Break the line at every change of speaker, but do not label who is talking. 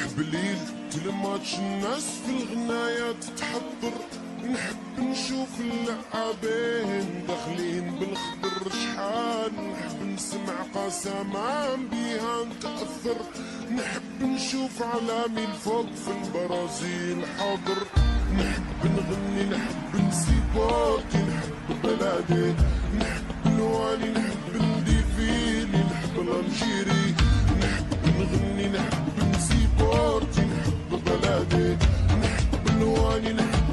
نحب ليلة الماتش الناس في الغناية تتحضر، نحب نشوف اللاعبين داخلين بالخضر شحال، نحب نسمع قسمان بيها نتأثر، نحب نشوف عالمي الفوق في البرازيل حاضر، نحب نغني نحب نسيبوتي نحب بلادي، نحب الوالي نحب نديفيلي نحب الانجيري، نحب نغني نحب نسيبوتي نحب بلادي، نحب الوالي نحب